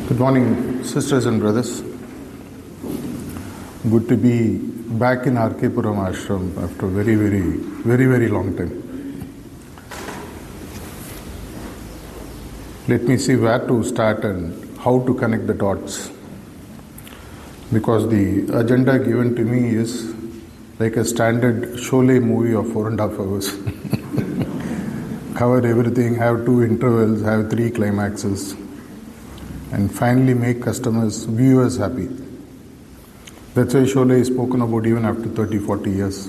Good morning, sisters and brothers. Good to be back in R.K. Puram Ashram after a very long time. Let me see where to start and how to connect the dots. Because the agenda given to me is like a standard Sholay movie of 4.5 hours. Cover everything, have 2 intervals, have 3 climaxes, and finally make customers, viewers happy. That's why Sholay is spoken about even after 30-40 years.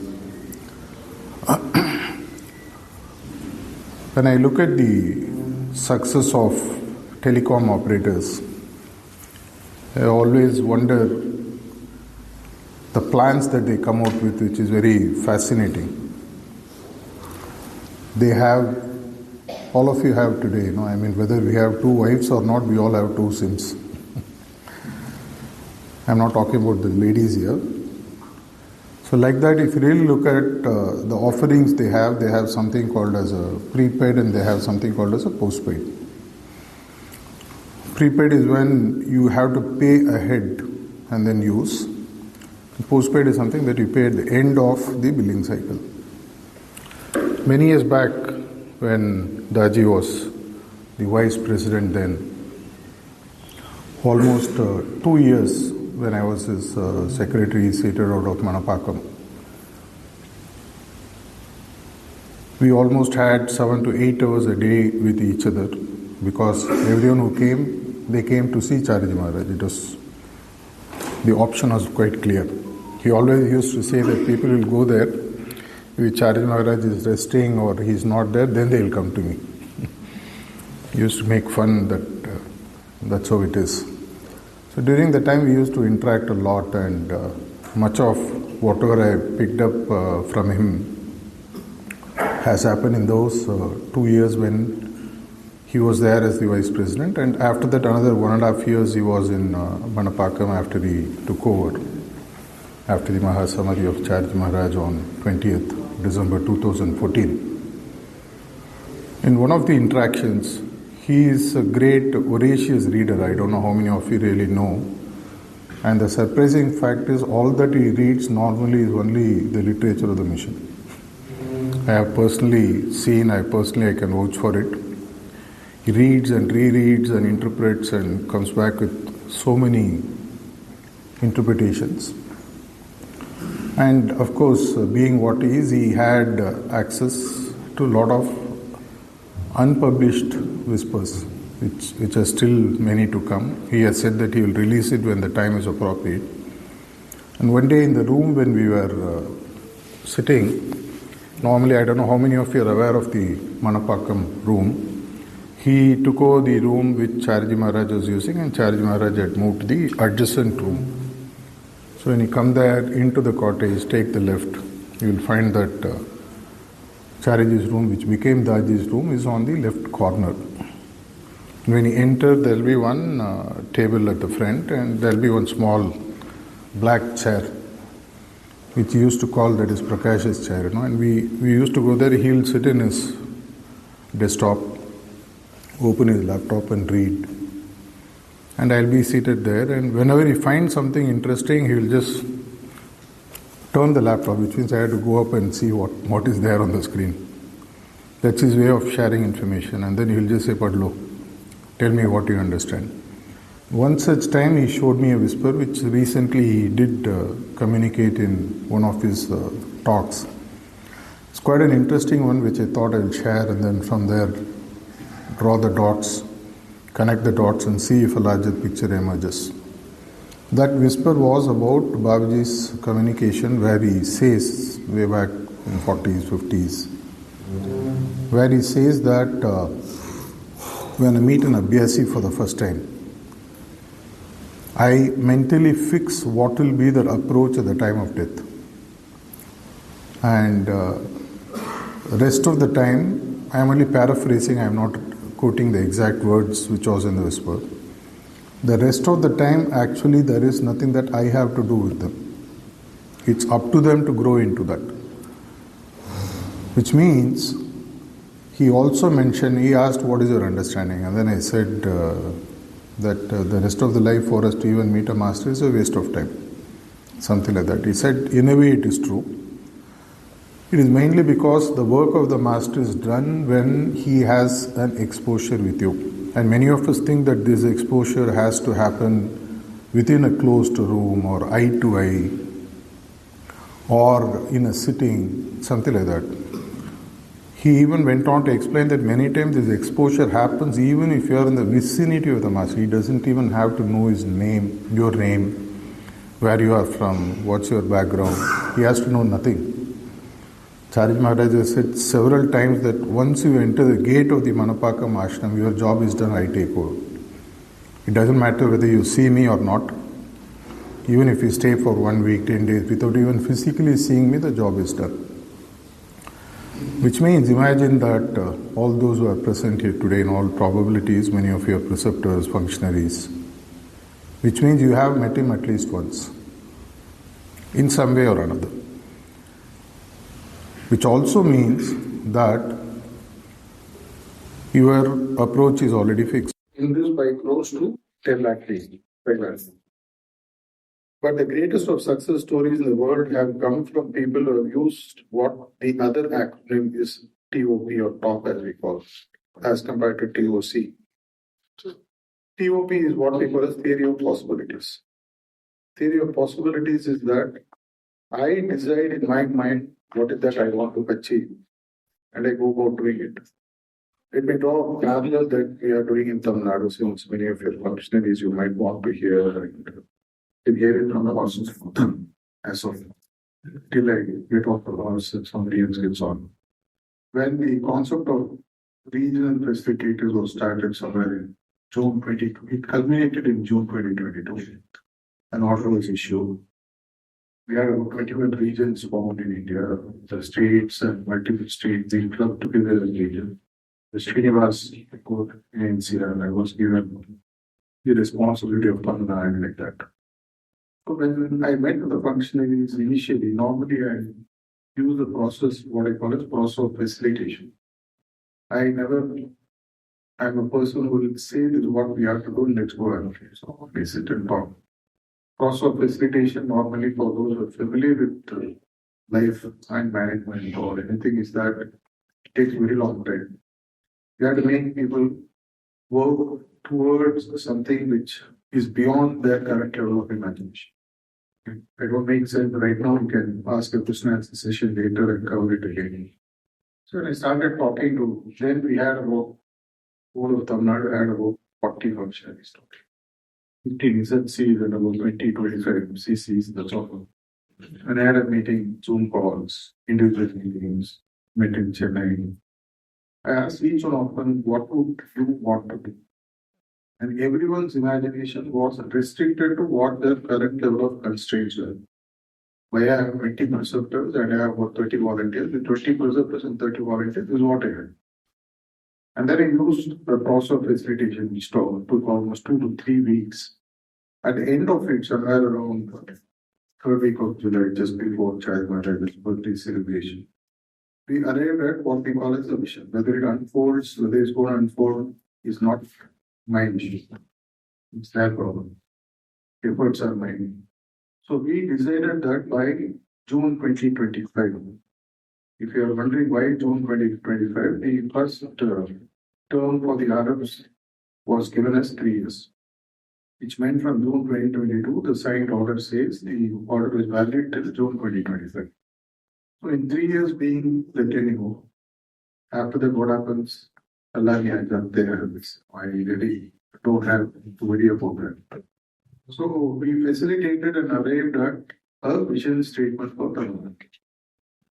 When I look at the success of telecom operators, I always wonder the plans that they come out with, which is very fascinating. They have, all of you have today, whether we have 2 wives or not, we all have 2 SIMs. I'm not talking about the ladies here. So like that, if you really look at the offerings they have something called as a prepaid and they have something called as a postpaid. Prepaid is when you have to pay ahead and then use. Postpaid is something that you pay at the end of the billing cycle. Many years back, when Daji was the vice president then, almost 2 years when I was his secretary seated out of Manapakam, we almost had 7 to 8 hours a day with each other because everyone who came, they came to see Chariji Maharaj. The option was quite clear. He always used to say that people will go there, if Chariji Maharaj is resting or he's not there, then they will come to me. He used to make fun that that's how it is. So during the time we used to interact a lot, and much of whatever I picked up from him has happened in those 2 years when he was there as the vice president, and after that another 1.5 years he was in Manapakam after he took over, after the Mahasamadhi of Chariji Maharaj on 20th December 2014. In one of the interactions, he is a great voracious reader. I don't know how many of you really know. And the surprising fact is all that he reads normally is only the literature of the mission. I have personally seen, I can vouch for it. He reads and rereads and interprets and comes back with so many interpretations. And of course, being what he is, he had access to a lot of unpublished whispers, which are still many to come. He has said that he will release it when the time is appropriate. And one day in the room when we were sitting, normally I don't know how many of you are aware of the Manapakam room. He took over the room which Chariji Maharaj was using, and Chariji Maharaj had moved to the adjacent room. So when you come there into the cottage, take the left, you will find that Chariji's room, which became Daji's room, is on the left corner. When you enter, there will be one table at the front, and there will be one small black chair, which he used to call that is Prakash's chair. And we used to go there, he will sit in his desktop, open his laptop and read. And I'll be seated there, and whenever he finds something interesting, he will just turn the laptop, which means I have to go up and see what is there on the screen. That's his way of sharing information, and then he will just say, Padlo, tell me what you understand. One such time he showed me a whisper, which recently he did communicate in one of his talks. It's quite an interesting one, which I thought I will share, and then from there draw the dots, connect the dots and see if a larger picture emerges. That whisper was about Babaji's communication, where he says, way back in 40s, 50s, where he says that when I meet an Abhyasi for the first time, I mentally fix what will be their approach at the time of death. And rest of the time, I am only paraphrasing, I am not quoting the exact words which was in the whisper. The rest of the time, actually, there is nothing that I have to do with them. It's up to them to grow into that. Which means, he also mentioned, he asked, what is your understanding? And then I said, that the rest of the life for us to even meet a master is a waste of time. Something like that. He said, in a way it is true. It is mainly because the work of the master is done when he has an exposure with you. And many of us think that this exposure has to happen within a closed room or eye to eye or in a sitting, something like that. He even went on to explain that many times this exposure happens even if you are in the vicinity of the master. He doesn't even have to know his name, your name, where you are from, what's your background. He has to know nothing. Chariji Maharaj has said several times that once you enter the gate of the Manapakam ashram, your job is done, I take over. It doesn't matter whether you see me or not. Even if you stay for 1 week, 10 days, without even physically seeing me, the job is done. Which means, imagine that all those who are present here today, in all probabilities, many of your preceptors, functionaries, which means you have met him at least once, in some way or another. Which also means that your approach is already fixed. In this by close to 10 lakh people. But the greatest of success stories in the world have come from people who have used what the other acronym is TOP or TOP as we call it, as compared to TOC. So, TOP is what we call as theory of possibilities. Theory of possibilities is that I decide in my mind what is that I want to achieve, and I go about doing it. Let me draw a parallel that we are doing in Tamil Nadu, since many of your functionaries you might want to hear and hear it from the horses as of till I get off the horse and somebody else gets on. When the concept of regional facilitators was started somewhere in June 2022, it culminated in June 2022. An order was issued. We have about 21 regions formed in India. The states and multiple states, they clubbed together as region. The Srinivas court in NCR, and I was given the responsibility of Tamil Nadu like that. So when I met with the functionaries initially, normally I use the process, what I call as process of facilitation. I'm a person who will say this is what we have to do, let's go and so we sit and talk. Process of facilitation, normally for those who are familiar with life and management or anything, is that it takes very long time. You have to make people work towards something which is beyond their current level of imagination. It don't make sense right now. You can ask a question answer session later and cover it again. So when I started talking to, then we had about, whole of Tamil Nadu had about 40 functionaries talking. 15 SNCs and about 20-25 CCs, that's all. And I had a meeting, Zoom calls, individual meetings, met in Chennai. I asked each one of them, what would you want to do? And everyone's imagination was restricted to what their current level of constraints were. Why I have 20 preceptors and I have about 30 volunteers. The 20 preceptors and 30 volunteers is what I had. And then I used the process of facilitation, which took almost 2 to 3 weeks. At the end of it, somewhere around third week of July, just before Chariji Maharaj's birthday celebration, we arrived at what we call as the mission. Whether it unfolds, whether it's going to unfold, is not my mission. It's their problem. Efforts are mine. So we decided that by June 2025. If you are wondering why June 2025, the first term for the Arabs was given as 3 years, which meant from June 2022, the signed order says the order is valid till June 2025. So in 3 years being the tenure, after that what happens? Allah has done there. I really don't have to worry about that. So we facilitated and arrived at a vision statement for Tamil Nadu.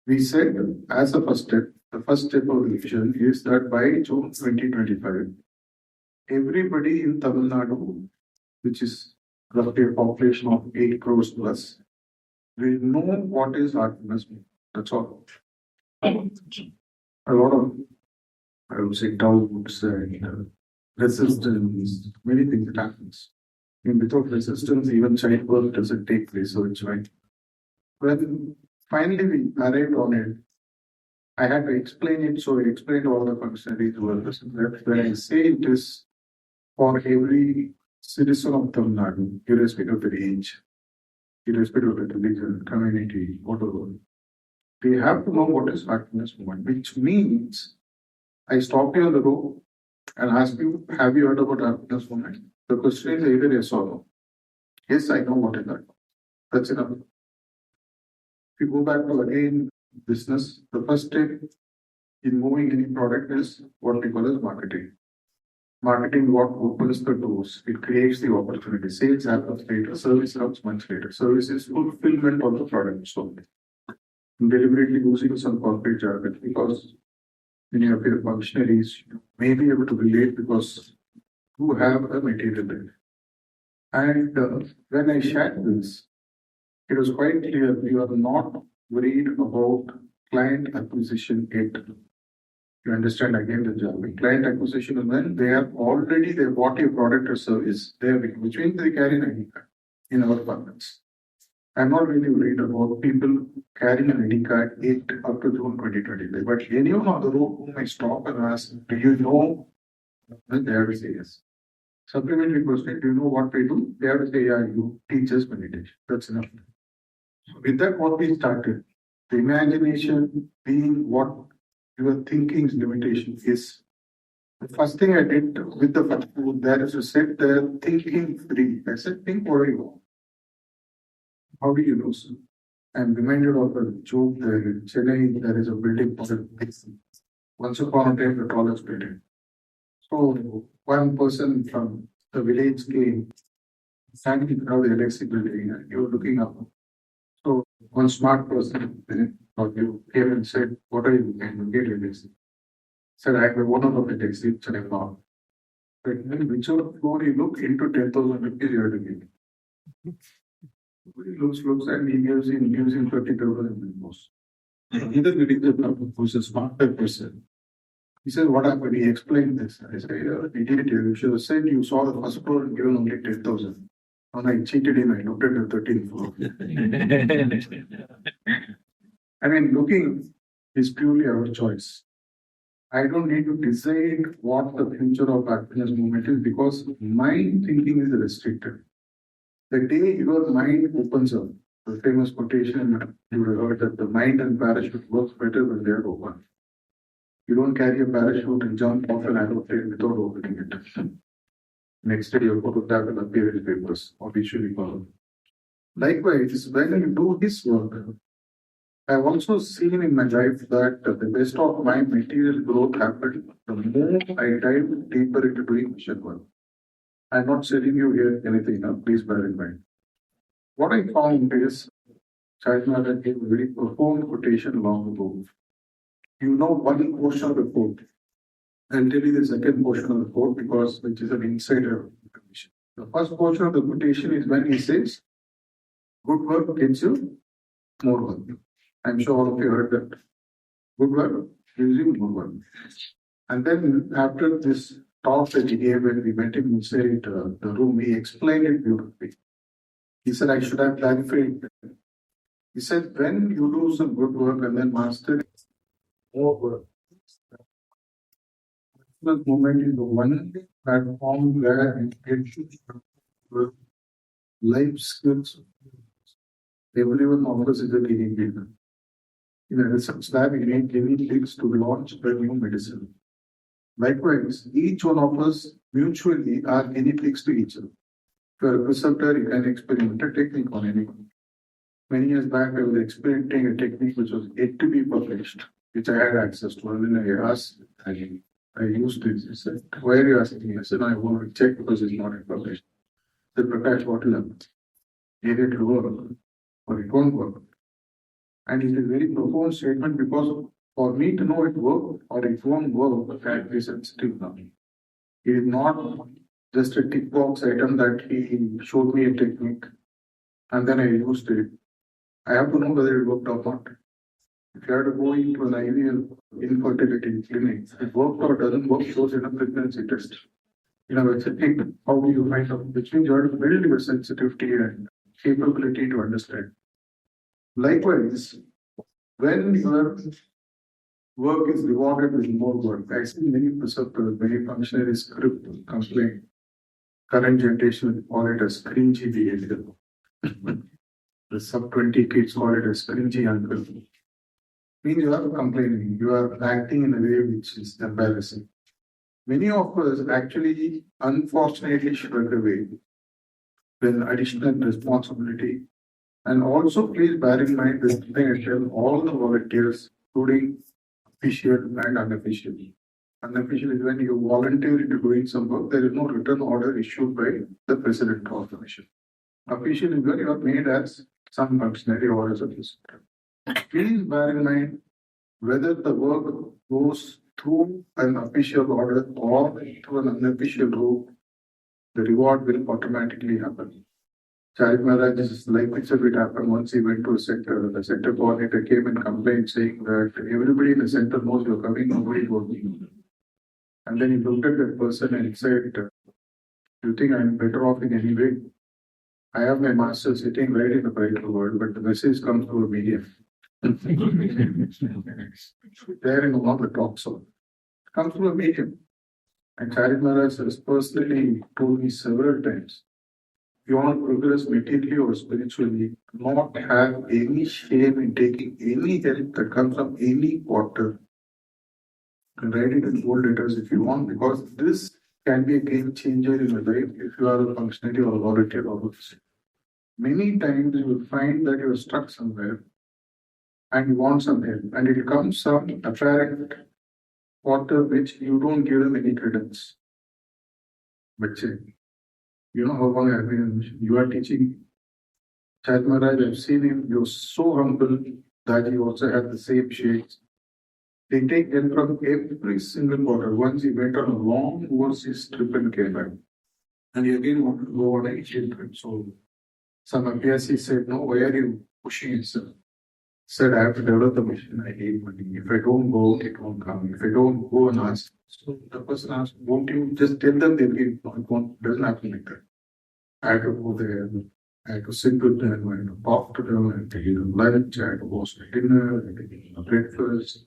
We said as a first step, the first step of the vision is that by June 2025, everybody in Tamil Nadu, which is roughly a population of 8 crores plus, will know what is happiness. That's all. A lot of, I would say, doubts and resistance, many things that happens. And without resistance, even childbirth doesn't take place, so it's right. When finally we arrived on it, I had to explain it, so I explained to all the functionaries who were present that when I say it is for every citizen of Tamil Nadu, irrespective of the age, irrespective of the religion, community, whatever, they have to know what is happiness movement, which means I stop you on the road and ask you, have you heard about happiness movement? The question is either yes or no. Yes, I know what is that. That's enough. If you go back to again business, the first step in moving any product is what we call as marketing. Marketing what opens the doors, it creates the opportunity. Sales happens later, service comes much later. Service is fulfillment of the product. So I'm deliberately using some corporate jargon because many of your functionaries may be able to relate because you have a material there. And when I shared this, it was quite clear you are not worried about client acquisition yet. You understand again the job. Client acquisition is when they bought a product or service, which means they carry an ID card in our parlance. I'm not really worried about people carrying an ID card up to June 2023. But anyone on the road whom I stop and ask, do you know? Then they have to say yes. Supplementary question, do you know what we do? They have to say, yeah, you teach us meditation. That's enough. So with that, what we started, the imagination being what your thinking's limitation is. The first thing I did with the first food there is to set the thinking free. I said, think what do you want? How do you know, sir? I'm reminded of a joke there in Chennai, there is a building called once upon a time the tallest building. So one person from the village came, standing in front of the electric building, and you were looking up. So one smart person you came and said, what are you looking at? Get electric. Said, I am one of the taxi, which I am not. But whichever floor you look into 10,000 rupees, you have to give. He looks, and he gives him 30,000 most. Either the religious who's a smarter person. He said, what happened? He explained this. I said, idiot, you should have said you saw the first floor and given only 10,000. And I cheated him, I looked at the 13th floor. I mean, looking is purely our choice. I don't need to decide what the future of happiness movement is because my thinking is restricted. The day your mind opens up, the famous quotation you have heard that the mind and parachute works better when they are open. You don't carry a parachute and jump off an aeroplane without opening it. Next day, your photograph will appear in papers or visually followed. Likewise, when you do this work, I've also seen in my life that the best of my material growth happened the more I dive deeper into doing mission work. I'm not selling you here anything now, please bear in mind. What I found is, China gave a very profound quotation long ago. You know one portion of the quote. I'll tell you the second portion of the quote because which is an insider information. The first portion of the quotation is when he says, good work gets you more work. I'm sure all of you heard that. Good work gives you more work. And then after this talk that he gave when we met him inside the room, he explained it beautifully. He said, I should have clarified. He said, when you do some good work and then master more work, the moment is the one platform where you get life skills. Everyone offers is a guinea pig. In a research lab, you need guinea pigs to launch a new medicine. Likewise, each one of us mutually are guinea pigs to each other. If you are a preceptor, you can experiment a technique on anyone. Many years back, I was experimenting a technique which was yet to be published, which I had access to. And then I asked, I used it. He said, why are you asking me? I said, I want to check because it's not published. I said, Prakash, what will happen? Either it will work or it won't work. And it's a very profound statement because for me to know it worked or it won't work, I have to be sensitive now. It is not just a tick box item that he showed me a technique and then I used it. I have to know whether it worked or not. If you have to go into an IVF infertility clinic, it worked or doesn't work, shows in a pregnancy test. It's a thing. How do you find out? Which means you have to build your sensitivity and capability to understand. Likewise, when your work is rewarded with more work, I see many preceptors, many functionaries script complain. current generation will call it as cringy behavior. The sub 20 kids call it as cringy uncle. Means you are complaining, you are acting in a way which is embarrassing. Many of us actually, unfortunately, shrug away when additional responsibility. And also, please bear in mind this thing I tell all the volunteers, including official and unofficial. Unofficial is when you volunteer into doing some work, there is no written order issued by the president of the mission. Official is when you are made as some functionary or as a visitor. Please bear in mind whether the work goes through an official order or through an unofficial route, the reward will automatically happen. Charit Maharaj's life itself happened once he went to a center. The center coordinator came and complained saying that everybody in the center knows you're coming, nobody is working. And then he looked at that person and said, "Do you think I'm better off in any way? I have my master sitting right in the brighter world, but the message comes through a medium." There in one of the talks, so it comes through a medium. And Charit Maharaj has personally told me several times, if you want to progress materially or spiritually, not have any shame in taking any help that comes from any quarter. You can write it in bold letters if you want, because this can be a game changer in your life if you are a functionary or a volunteer or a. Many times you will find that you are stuck somewhere and you want some help, and it comes some apparent quarter which you don't give them any credence. But you know how long I've been in the mission. You are teaching Charit Maharaj, I've seen him, you're so humble that he also had the same shades. They take help from every single quarter. Once he went on a long overseas trip and came back. And he again wanted to go on a Asian trip. So some Abhyasi said, "No, why are you pushing yourself?" Said, "I have to develop the mission. I need money. If I don't go, it won't come. If I don't go and ask." So the person asked, "Won't you just tell them they'll give?" No, it doesn't happen like that. I had to go there. I had to sit with them. I had to talk to them. I had to give them lunch. I had to host a dinner. I had to give them breakfast.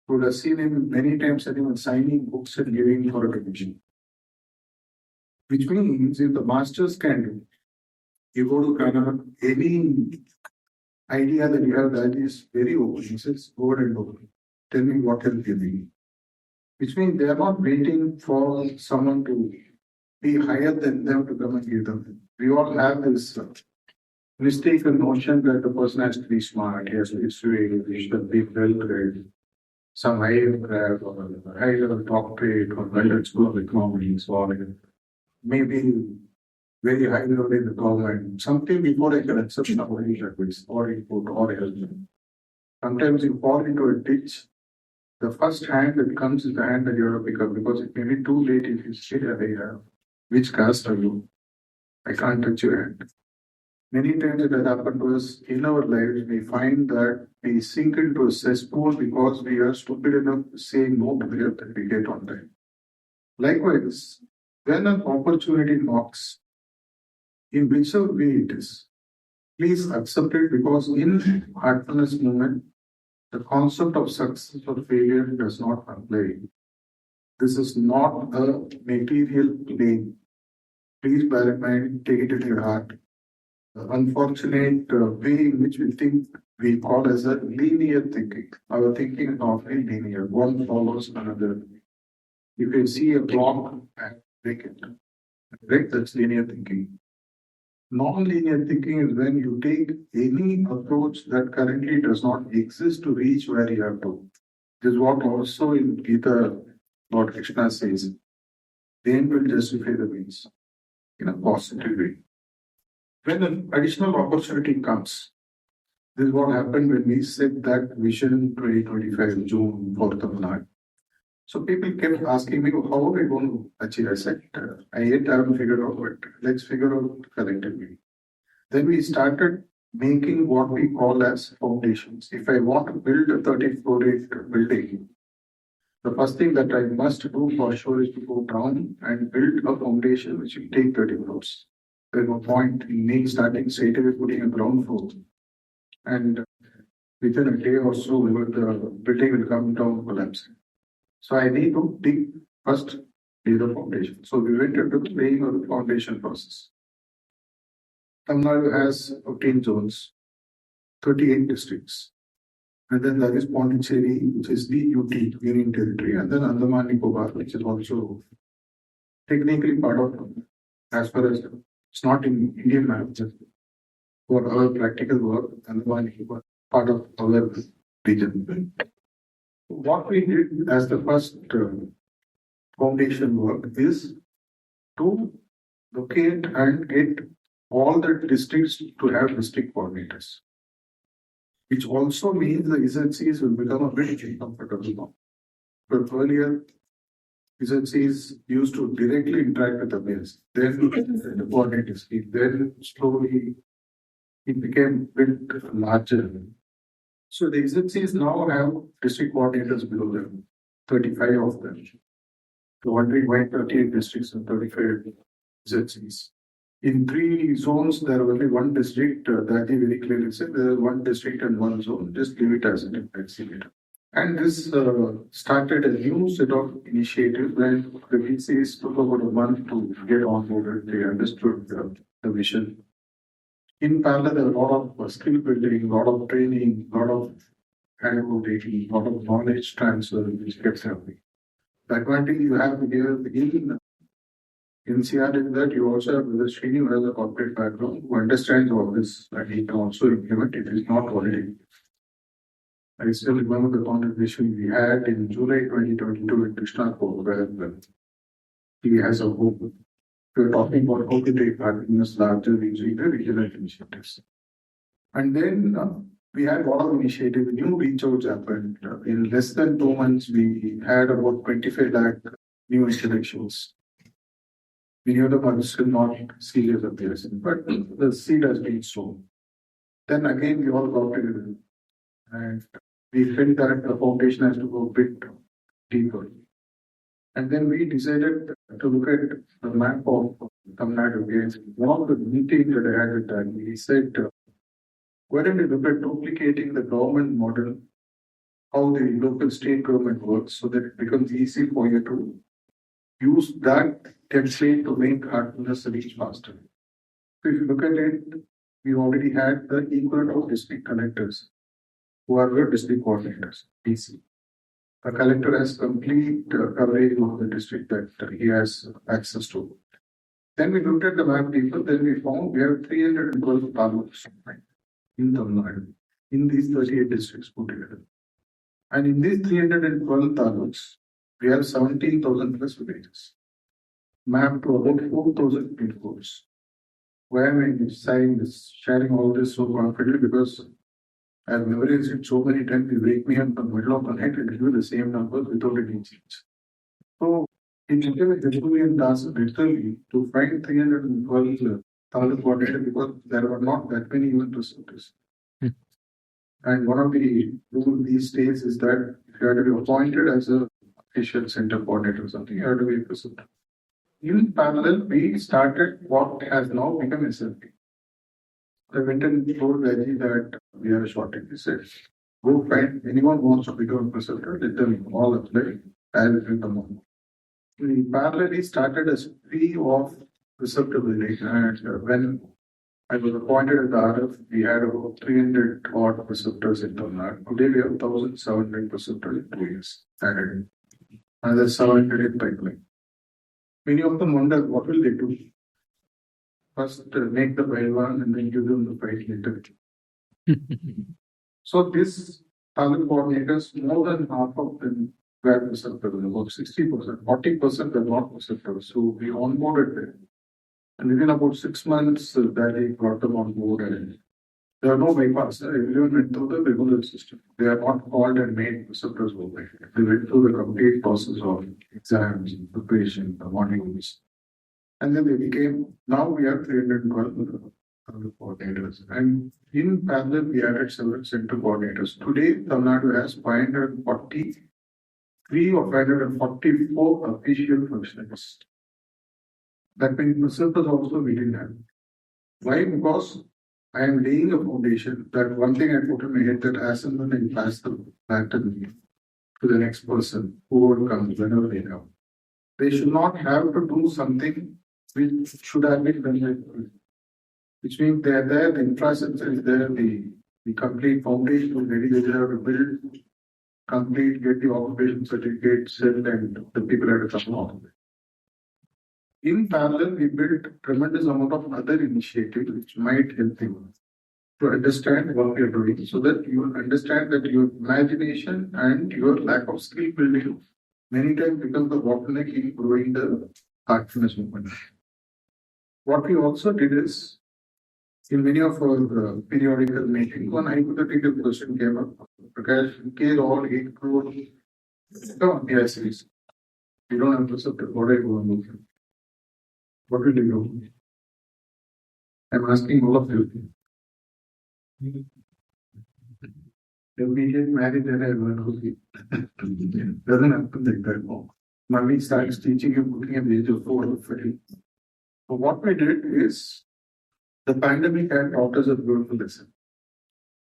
You would have seen him many times sitting and signing books and giving for a commission. Which means if the masters can do, you go to Kannada, any idea that you have that is very open. He says, "Go ahead and open. Tell me what help you need." Which means they are not waiting for someone to be higher than them to come and give them. We all have this mistaken notion that the person has to be smart, he has to be sweet, he should be well read, some high grad or high level doctorate or graduate school of economics or maybe very high level in the government. Something before I can accept somebody advice or input or help. Sometimes you fall into a ditch. The first hand that comes is the hand that you have to pick up, because it may be too late if you say, "Hey, which caste are you? I can't touch your hand." Many times it has happened to us in our lives. We find that we sink into a cesspool because we are stupid enough to say no to the help that we get on time. Likewise, when an opportunity knocks, in whichever way it is, please accept it, because in heartfulness moment, the concept of success or failure does not apply. This is not a material plane. Please bear in mind, take it in your heart. The unfortunate way in which we call as a linear thinking. Our thinking is often linear. One follows another. If you see a block and break it, right? That's linear thinking. Non-linear thinking is when you take any approach that currently does not exist to reach where you have to. This is what also in Gita Lord Krishna says. The end will justify the means in a positive way. When an additional opportunity comes, this is what happened when we set that vision 2025 June 4th of March. So people kept asking me, how are we going to achieve? I said, I yet haven't figured out, but let's figure out collectively. Then we started making what we call as foundations. If I want to build a 30-story building, the first thing that I must do for sure is to go down and build a foundation which will take 30 floors. There's no point in me starting straight away putting a ground floor. And within a day or so, the building will come down collapsing. So I need to dig first, lay the foundation. So we went into the laying of the foundation process. Tamil Nadu has 15 zones, 38 districts. And then there is Pondicherry, which is the UT, Union Territory, and then Andaman Nicobar, which is also technically part of, as far as it's not in Indian map, just for our practical work, Andaman Nicobar, part of our region. What we did as the first foundation work is to locate and get all the districts to have district coordinators, which also means the SNCs will become a bit uncomfortable now. But earlier, SNCs used to directly interact with the mayors, then the coordinators, then slowly it became a bit larger. So the SNCs now have district coordinators below them, 35 of them. So wondering why 38 districts and 35 SNCs. In 3 zones, there are only 1 district. That he very clearly said there is 1 district and 1 zone. Just leave it as it is. And this started a new set of initiatives when the VCs took about a month to get on board. They understood the vision. In parallel, there were a lot of skill building, a lot of training, a lot of anecdotes, a lot of knowledge transfer, which gets happening. The advantage you have here in NCR is that you also have the Srini who has a corporate background who understands all this and he can also implement it. It is not already. I still remember the conversation we had in July 2022 in Krishnapur, where he has a hope. We were talking about how to take part in this larger using the regional initiatives. And then we had a lot of initiatives, new reach outs happened. In less than 2 months, we had about 25 lakh new introductions. Many of them are still not serious at this, but the seed has been sown. Then again, we all got together and we felt that the foundation has to go a bit deeper. And then we decided to look at the map of Tamil Nadu again. One of the meetings that I had with that, he said, why don't we look at duplicating the government model, how the local state government works, so that it becomes easy for you to use that template to make happiness reach faster. So if you look at it, we already had the equivalent of district collectors, who are the district coordinators, DC. A collector has complete coverage of the district that he has access to. Then we looked at the map people, then we found we have 312 taluks in Tamil Nadu, in these 38 districts put together. And in these 312 taluks, we have 17,000 plus villages, mapped to about 4,000 pin codes. Why am I saying this, sharing all this so confidently? Because I've memorized it so many times, you wake me up in the middle of the night and give you the same numbers without any change. So it became a Herculean task literally to find 312 taluk coordinators because there were not that many even resources. And one of the rules these days is that if you have to be appointed as a official center coordinator or something, you have to be a president. In parallel, we started what has now become SLP. I went and told Raji that we have a shortage. He said, go find anyone who wants to become a president, let them all apply, and it will come on. We parallelly started a spree of preceptability, and when I was appointed at the RF, we had about 300 odd preceptors in Tamil Nadu. Today we have 1,700 preceptors in 2 years added. Another 700 in pipeline. Many of them wonder what will they do? First make the Paiwan and then give them the fight later. So this taluk coordinators, more than half of them were preceptors, about 60%, 40% were not preceptors. So we onboarded them. And within about 6 months, they brought them on board. And there are no bypass. Everyone went through the regular system. They are not called and made preceptors over. They went through the complete process of exams, preparation, the modules. And then they became, now we have 312 coordinators. And in parallel, we added several center coordinators. Today, Tamil Nadu has 543 or 544 official functionaries. That means preceptors also we didn't have. Why? Because I am laying a foundation that one thing I put in my head that as and when I pass the baton to the next person, who will come whenever they come. They should not have to do something which should have been done by people. Which means they are there, the infrastructure is there, the complete foundation is ready, they have to build, complete, get the occupation certificate, sell, and the people have to come along. In parallel, we built tremendous amount of other initiatives which might help you to understand what we are doing, so that you will understand that your imagination and your lack of skill building many times becomes the bottleneck in growing the heartfulness movement. What we also did is, in many of our periodical meetings, one hypothetical question came up. Prakash, in case all 8 crore come on, yes, please. You don't have to submit what I go and do. What will you do? I'm asking all of you. Then we get married and everyone who's doesn't happen like that. Mommy starts teaching you cooking at the age of 4 or 5. So what we did is, the pandemic had taught us a beautiful lesson.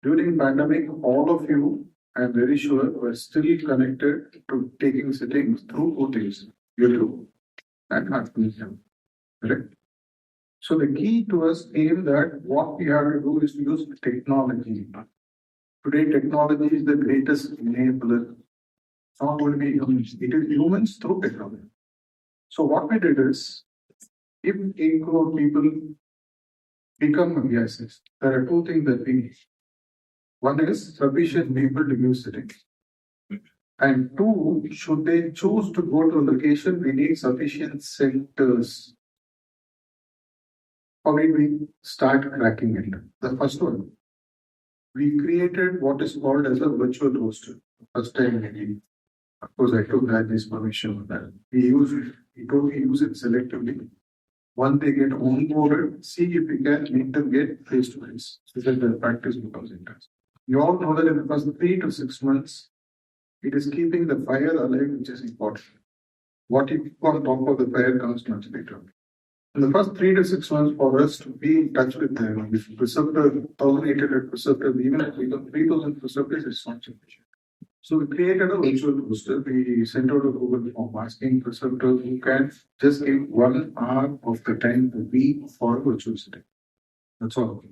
During pandemic, all of you, I'm very sure, were still connected to taking sittings through two things, YouTube and Heartfulness. Correct? So the key to us came that what we have to do is to use technology. Today, technology is the greatest enabler. It's not going to be humans, it is humans through technology. So what we did is, if 8 crore people become abhyasis, there are two things that we need. One is sufficient people to use sittings. And two, should they choose to go to a location, we need sufficient centers. How did we start cracking it? The first one, we created what is called as a virtual roster. First time maybe. Of course, I took that this permission for that. We use it selectively. Once they get onboarded, see if we can make them get face to face, so that the practice becomes intense. You all know that in the first 3 to 6 months, it is keeping the fire alive, which is important. What you keep on top of the fire comes much later. In the first 3 to 6 months, for us to be in touch with them, with preceptor, 1,800 preceptors, even if we got 3,000 preceptors, it's not sufficient. So we created a virtual roster. We sent out a Google form asking preceptors who can just give 1 hour of the time a week for virtual sitting. That's all.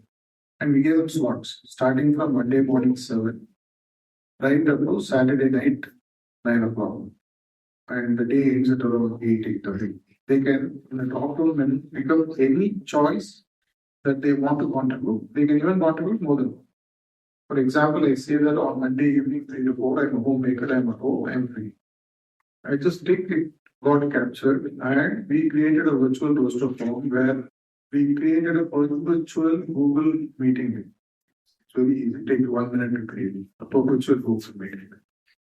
And we gave them slots starting from Monday morning 7, right up to Saturday night 9 o'clock. And the day ends at around 8:30. They can talk to them and pick up any choice that they want to contribute. They can even contribute more than one. For example, I say that on Monday evening 3 to 4, I'm a homemaker, I'm at home, I'm free. I just take it, got captured, and we created a virtual roster form where we created a virtual Google meeting link. It's very easy, it takes 1 minute to create a virtual Google meeting.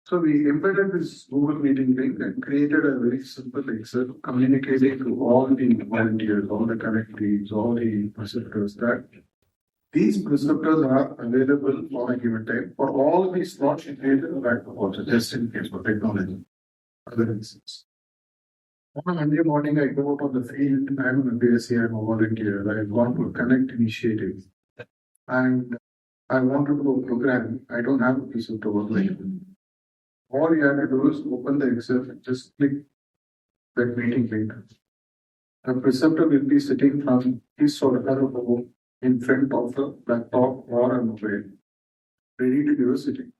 So we embedded this Google meeting link and created a very simple Excel communicating to all the volunteers, all the connectees, all the preceptors that these preceptors are available for a given time for all these slots in the back also, just in case for technology. Other instances. On a Monday morning, I go out on the field. I'm a BSc, I'm a volunteer. I want to connect initiatives. And I want to do a program. I don't have a piece of work like that. All you have to do is open the Excel and just click that meeting link. The preceptor will be sitting from his or her home in front of a laptop or a mobile, ready to give a sitting.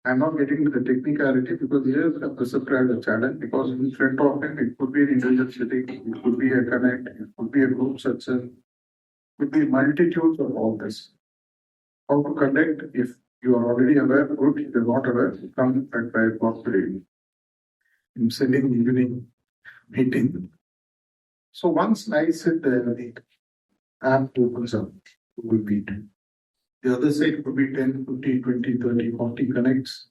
I'm not getting into the technicality because here the preceptor has a challenge, because in front of him it could be an individual sitting, it could be a connect, it could be a group session, it could be multitudes of all this. How to conduct, if you are already aware, good. If you're not aware, come at 5 o'clock today. I'm sending evening meeting. So once I sit there, the app opens up, Google Meet. The other side could be 10, 15, 20, 30, 40 connects.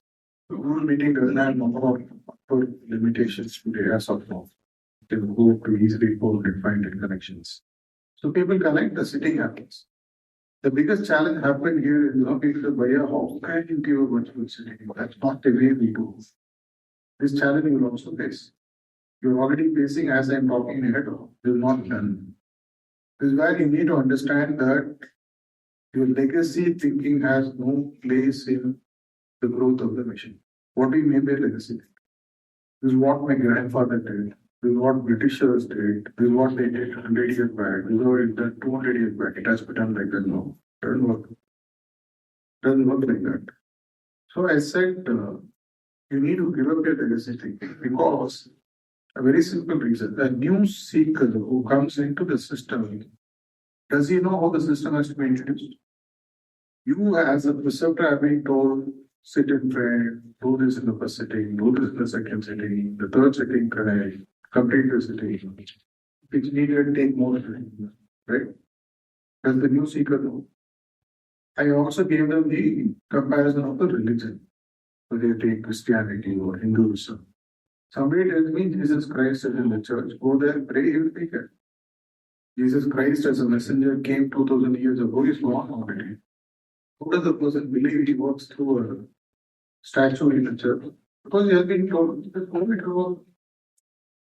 The Google meeting doesn't have number of limitations today as of now. They will go to easily hold and find connections. So people connect, the sitting happens. The biggest challenge happened here is people say, how can you give a virtual sitting? That's not the way we do. This challenge you will also face. You're already facing as I'm talking ahead, will not done. This is where you need to understand that your legacy thinking has no place in the growth of the mission. What do you mean by legacy? This is what my grandfather did. This is what Britishers did. This is what they did 100 years back. This is what it done 200 years back. It has been done like that now. Doesn't work. Doesn't work like that. So I said, you need to give up your legacy thinking because a very simple reason. A new seeker who comes into the system, does he know how the system has to be introduced? You, as a preceptor, have been told, sit and pray, do this in the first sitting, do this in the second sitting, the third sitting, correct, complete the sitting. It's needed to take more time, right? Does the new seeker know? I also gave them the comparison of the religion, whether you take Christianity or Hinduism. Somebody tells me Jesus Christ is in the church, go there, pray, he will take it. Jesus Christ as a messenger came 2000 years ago, he's gone already. How does the person believe he works through a statue in the church? Because he has been told that only to work.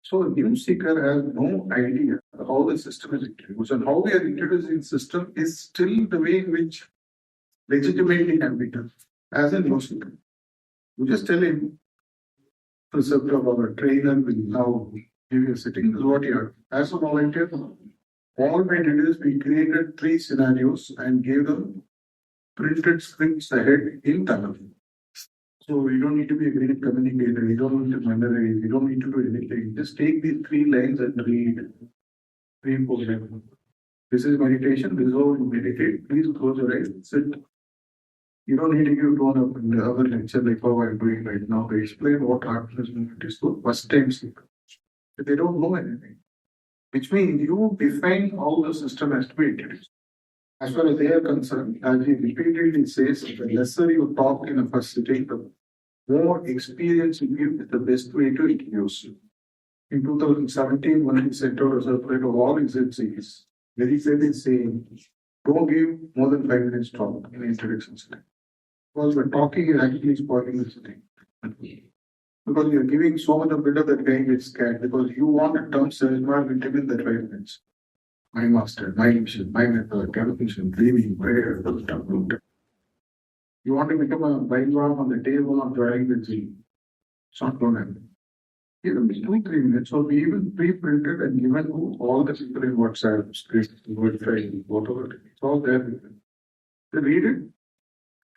So a new seeker has no idea how the system is introduced. And how we are introducing system is still the way in which legitimately can be done as a new seeker. You just tell him, preceptor or a trainer will now give you a sitting. This is what you are. As a volunteer, all we did is we created 3 scenarios and gave them printed scripts ahead in Tamil. So you don't need to be a great communicator, you don't need to memorize, you don't need to do anything. Just take these 3 lines and read. Them. This is meditation, this is how you meditate. Please close your eyes, sit. You don't need to give tone up in the other lecture like how I'm doing right now to explain what heartfulness movement is for first time seekers. But they don't know anything. Which means you define how the system has to be introduced. As far as they are concerned, as he repeatedly says, the lesser you talk in a first sitting, the more experience you give is the best way to introduce you. In 2017, when he sent out a circular of all his MCs, very clearly saying, don't give more than 5 minutes talk in the introduction sitting. Because the talking is actually spoiling the sitting. Because you're giving so much of build-up that guy gets scared because you want a term self-mark within that 5 minutes. My master, my mission, my method, calculation, dreaming, prayer, you want to become a Bible on the table of drawing the dream. It's not going to happen. Even 2-3 minutes, so we even pre-printed and given to all the people in WhatsApp, script, word file, whatever. It's all there. They read it,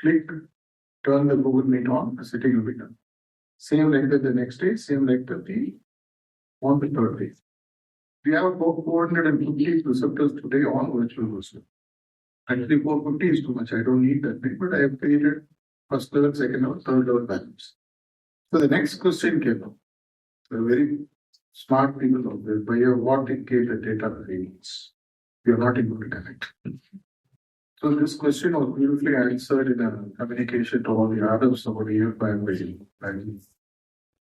click, turn the Google Meet on, the sitting will be done. Same like that the next day, same like that on the third day. We have about 450 preceptors today on virtual version. Actually, 450 is too much. I don't need that many, but I have created first level, second level, third level balance. So the next question came up. The very smart people out there, by what indicate the data variance? We are not able to connect. So this question was beautifully answered in a communication to all the others about a year by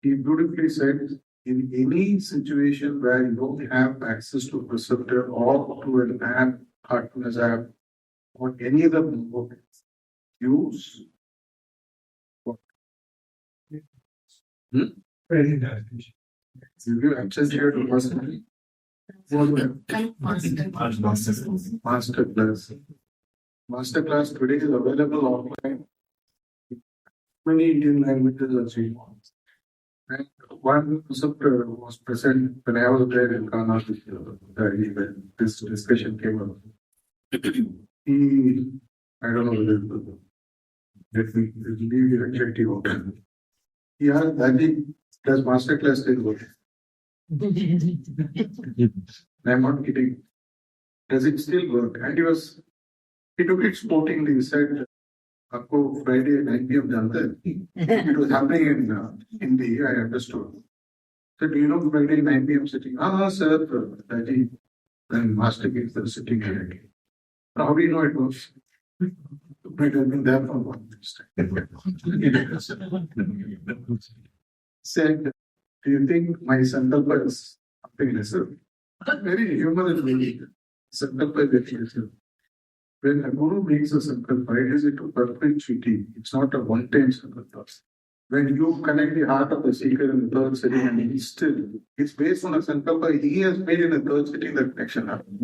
he beautifully said, in any situation where you don't have access to a preceptor or to an app, heartfulness app, or any other book, use what? Very nice. You give access here to personally. Master class. Master class today is available online. Many Indian languages are seen. And one preceptor was present when I was there in Ghana when this discussion came up. He, I don't know whether let me leave the objective out. He asked, Daddy, does master class still work? I'm not kidding. Does it still work? And he took it sportingly. He said, Aapko Friday 9 p.m. janta hai? It was happening in Hindi, I understood. So, do you know Friday 9 p.m. sitting? Sir, Daddy, then master gives the sitting already. Now, how do you know it works? It has been there for 1 year. Said, do you think my sankalpa is something lesser? Very humorous way. Sankalpa is very lesser. When a guru makes a sankalpa, it is into perpetuity. It's not a one-time sankalpa. When you connect the heart of the seeker in the third sitting and he's still, it's based on a sankalpa he has made in the third sitting that connection happens.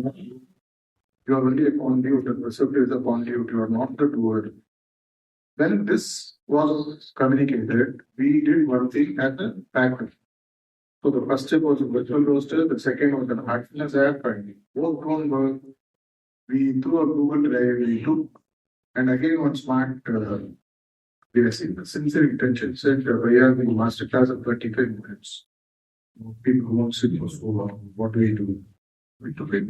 You are only a conduit, the preceptor is a conduit, you are not the doer. When this was communicated, we did one thing as a pattern. So the first step was a virtual roster, the second was an heartfulness app, and both don't work. We threw a Google Drive, we took, and again one smart sincere intention said, we have the masterclass of 25 minutes. People won't sit for so long. What do we do? We took it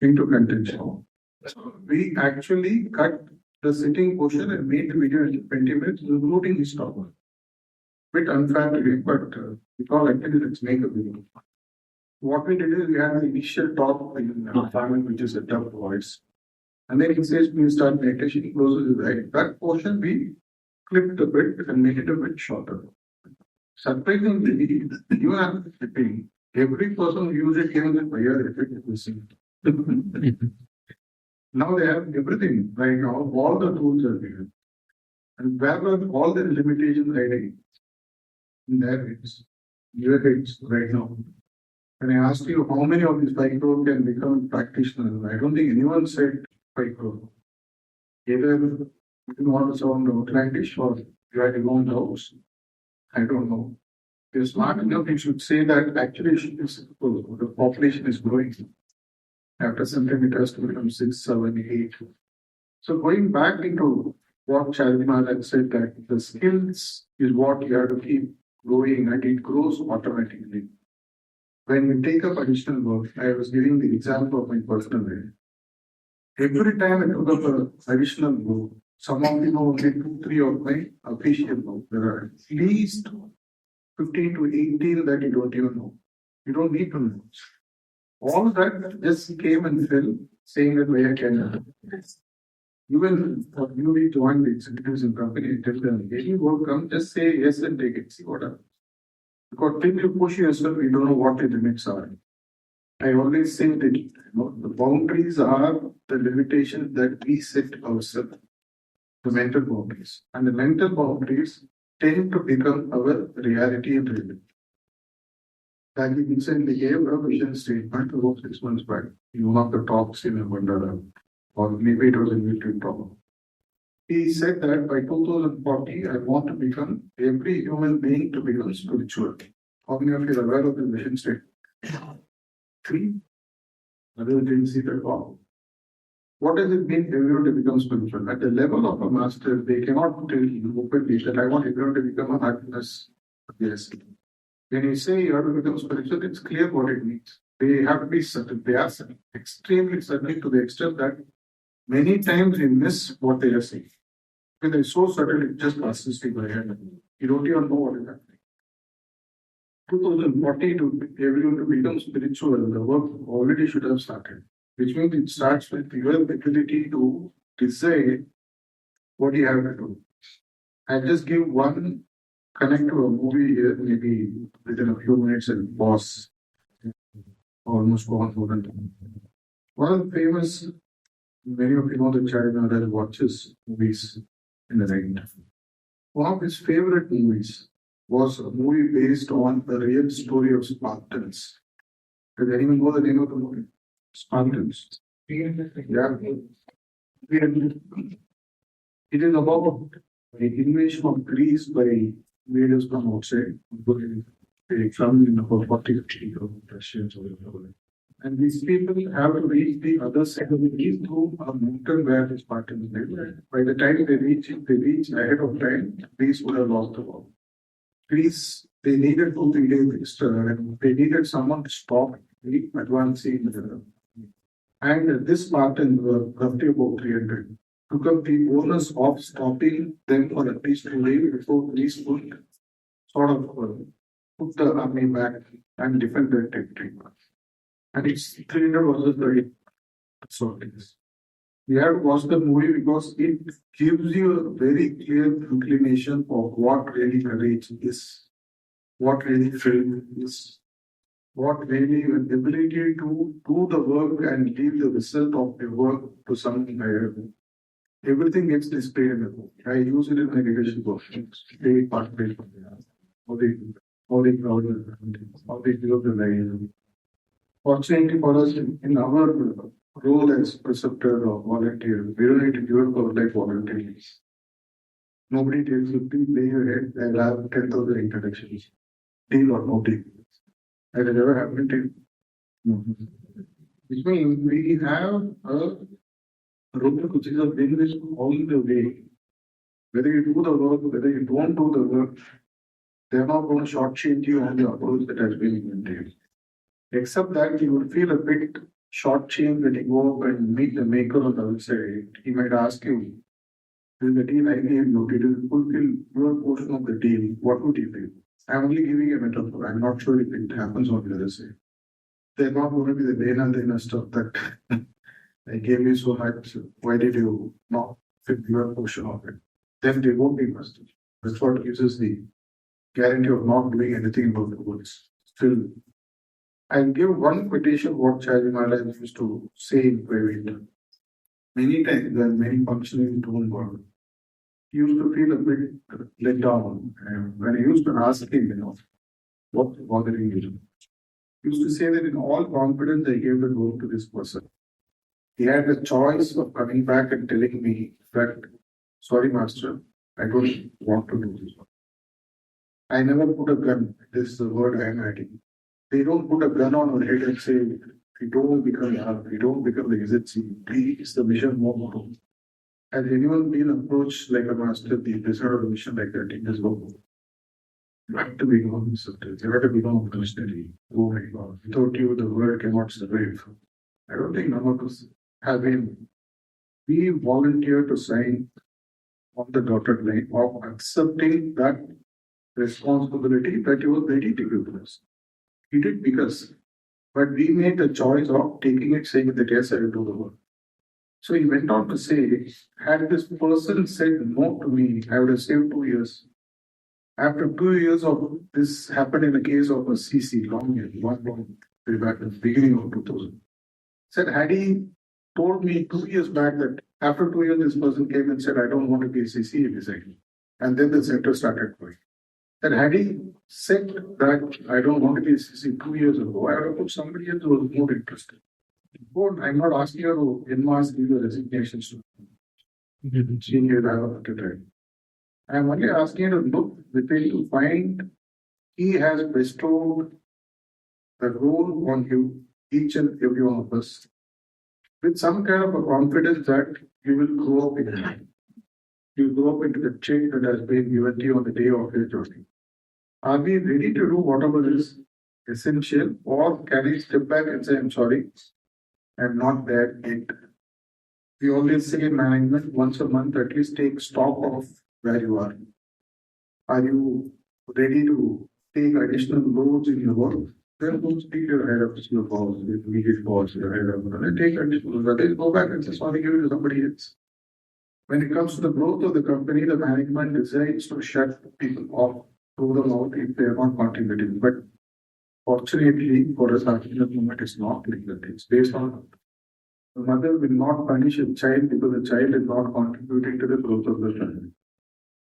into contention. So we actually cut the sitting portion and made the video in 20 minutes, including his talk. Bit unfair to him, but we thought actually let's make a video. What we did is we had the initial talk in Tamil, which is a tough voice. And then he says, please start meditation, he closes his eyes. That portion we clipped a bit and made it a bit shorter. Surprisingly, even after clipping, every person who used it came with higher effect listening. Now they have everything right now, all the tools are there. And where were all the limitations hiding? In their heads, your heads right now. When I asked you how many of these 5 crore can become practitioners, I don't think anyone said 5 crore. Either you didn't want to sound outlandish or you had your own house. I don't know. If you're smart enough, you should say that actually the population is growing. After some time, it has to become 6, 7, 8. So going back into what Shalimar had said, that the skills is what you have to keep growing and it grows automatically. When we take up additional work, I was giving the example of my personal life. Every time I took up an additional work, some of you know only 2, 3 of my official work. There are at least 15 to 18 that you don't even know. You don't need to know. All that just came and fell, saying that where can I? Even for newly joined the executives in company, tell them, any work come, just say yes and take it. See what happens. Because till you push yourself, you don't know what the limits are. I always say that the boundaries are the limitations that we set ourselves, the mental boundaries. And the mental boundaries tend to become our reality and reality. Like he recently gave a vision statement about 6 months back in one of the talks in Mandala, or maybe it was in YouTube talk. He said that by 2040, I want to become every human being to become spiritual. How many of you are aware of the vision statement? 3. Others didn't see the call. What does it mean everyone to become spiritual? At the level of a master, they cannot tell you openly that I want everyone to become a happiness. Yes. When you say you have to become spiritual, it's clear what it means. They have to be certain. They are certain, extremely certain to the extent that many times we miss what they are saying. When they're so certain, it just passes people ahead. You don't even know what is happening. 2040 to everyone to become spiritual, the work already should have started. Which means it starts with your ability to decide what you have to do. I'll just give one connect to a movie here, maybe within a few minutes and pause. Almost gone more than time. One of the famous, many of you know the child that watches movies in the night. One of his favorite movies was a movie based on the real story of Spartans. Does anyone know the name of the movie? Spartans. Yeah. It is about the invasion of Greece by invaders from outside. They come in about 40 Russians or whatever. And these people have to reach the other side of the Greece through a mountain where the Spartans live. By the time they reach ahead of time. Greece would have lost the war. Greece, they needed 2, 3 days extra, and they needed someone to stop the advancing. And this Spartan were roughly about 300. Took up the onus of stopping them for at least 2 days before Greece would sort of put the army back and defend their territory. And it's 300 versus 30 soldiers. We have to watch the movie because it gives you a very clear inclination of what really courage is, what really freedom is, what really the ability to do the work and leave the result of the work to something higher. Everything gets displayed in the book. I use it in my leadership work. They participate from there. How they crowd how they develop the life. Fortunately for us, in our role as preceptor or volunteer, we don't need to give up our life volunteers. Nobody tells you, please lay your head and have 10,000 introductions. Deal or no deal. Has it ever happened to you? No. Which means we have a role which is a win-win all the way. Whether you do the work, whether you don't do the work, they're not going to shortchange you on the approach that has been invented. Except that you would feel a bit shortchanged when you go up and meet the maker on the other side. He might ask you, "Will the deal I gave you, did you fulfill your portion of the deal? What would you do?" I'm only giving a metaphor. I'm not sure if it happens on the other side. They're not going to be the dena stuff that I gave you so much. Why did you not fit your portion of it? Then they won't be invested. That's what gives us the guarantee of not doing anything about the goods. Still, I'll give one quotation what Charlie Maharaj used to say in private. Many times when many functionaries don't work, he used to feel a bit let down. And when I used to ask him, what's bothering you? He used to say that in all confidence I gave the goal to this person. He had the choice of coming back and telling me that, sorry, master, I don't want to do this. I never put a gun. This is the word I am adding. They don't put a gun on our head and say, we don't become we don't become the SHC. Please, the mission more. Has anyone been approached like a master, the president of a mission like that in this world? You have to become subtle. You have to become missionary. Oh my God. Without you, the world cannot survive. I don't think none of us have been. We volunteer to sign on the dotted line of accepting that responsibility that you were ready to give to us. He did because, but we made the choice of taking it, saying that yes, I will do the work. So he went on to say, had this person said no to me, I would have saved 2 years. After 2 years of this happened in the case of a CC, long year, way back at the beginning of 2000. Said, had he told me 2 years back that after 2 years, this person came and said, I don't want to be a CC, he decided. And then the center started going. That had he said that I don't want to be a CC 2 years ago, I would have put somebody else who was more interested. I'm not asking you to enhance the resignations to senior level at a time. I'm only asking you to look within to find he has bestowed the role on you, each and every one of us, with some kind of a confidence that you will grow up in it. You grow up into the change that has been given to you on the day of your journey. Are we ready to do whatever is essential, or can we step back and say, I'm sorry, I'm not there yet? We always say management once a month, at least take stock of where you are. Are you ready to take additional loads in your work? Then go speak to your head of your boss, your immediate boss, your head of, and take additional loads. Then go back and say, sorry, give it to somebody else. When it comes to the growth of the company, the management decides to shut people off, throw them out if they are not contributing. But fortunately, for us, at the moment, it's not like that. It's based on the mother will not punish a child because the child is not contributing to the growth of the family.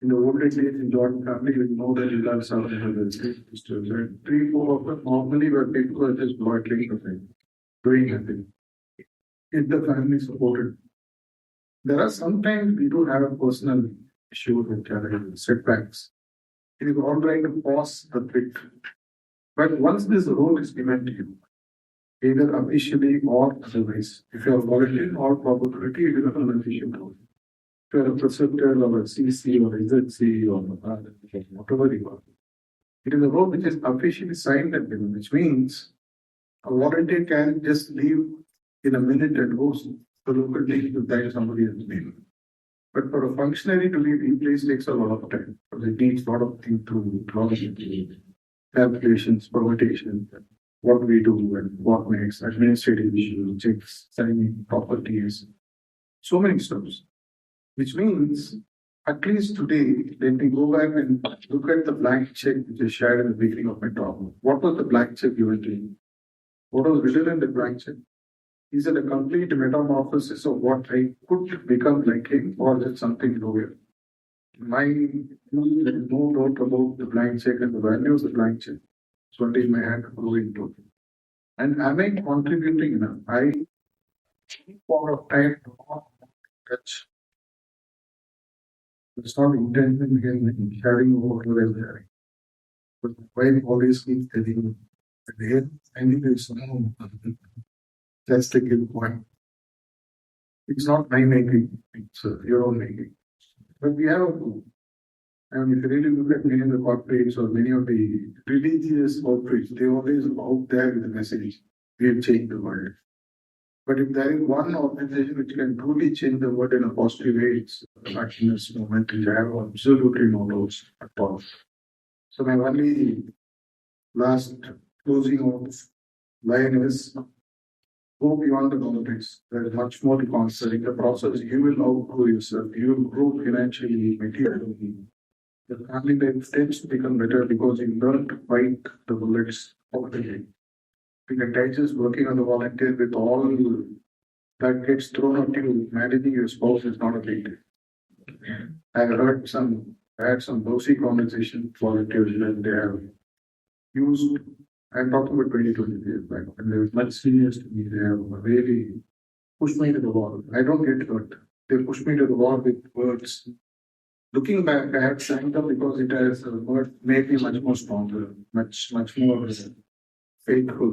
In the olden days, in joint family, you know that you have some sisters, and 3, 4 of them normally were people who are just loitering the doing nothing. If the family supported, there are sometimes we do have a personal issue with challenges, setbacks. It is all right to pause a bit. But once this role is given to you, either officially or otherwise, if you are volunteering, all probability it is an unofficial role. If you are a preceptor or a CC or ZC or whatever you are, it is a role which is officially signed and given, which means a volunteer can just leave in a minute and go to look at the time somebody has been. But for a functionary to leave in place takes a lot of time because it needs a lot of things to calculations, permutations, what we do and what makes administrative issues, checks, signing properties, so many steps. Which means, at least today, let me go back and look at the blank check which is shared in the beginning of my talk. What was the blank check given to you? What was written in the blank check? Is it a complete metamorphosis of what I could become like him, or is it something lower? My no doubt about the blank check and the value of the blank check. It's only in my hand growing to. And am I contributing enough? I for a time to not touch. It's not intention again sharing what we're sharing. But why always keep telling Again, I think there's no just a given point. It's not my making, it's your own making. But we have a clue. And if you really look at many of the corporates or many of the religious corporates, they always out there with the message, we have changed the world. But if there is one organization which can truly change the world in a positive way, it's the happiness movement, which I have absolutely no doubts at all. So my only last closing of line is go beyond the politics. There is much more to consider. In the process, you will outgrow yourself. You will grow financially, materially. The family life tends to become better because you learn to fight the bullets properly. In the digest working on the volunteer with all that gets thrown at you, managing your spouse is not a big deal. I had some rosy conversation volunteers when they have used, I'm talking about 20 years back, when they were much serious to me, they have really pushed me to the wall. I don't get hurt. They pushed me to the wall with words. Looking back, I had signed up because it has made me much more stronger, much more faithful.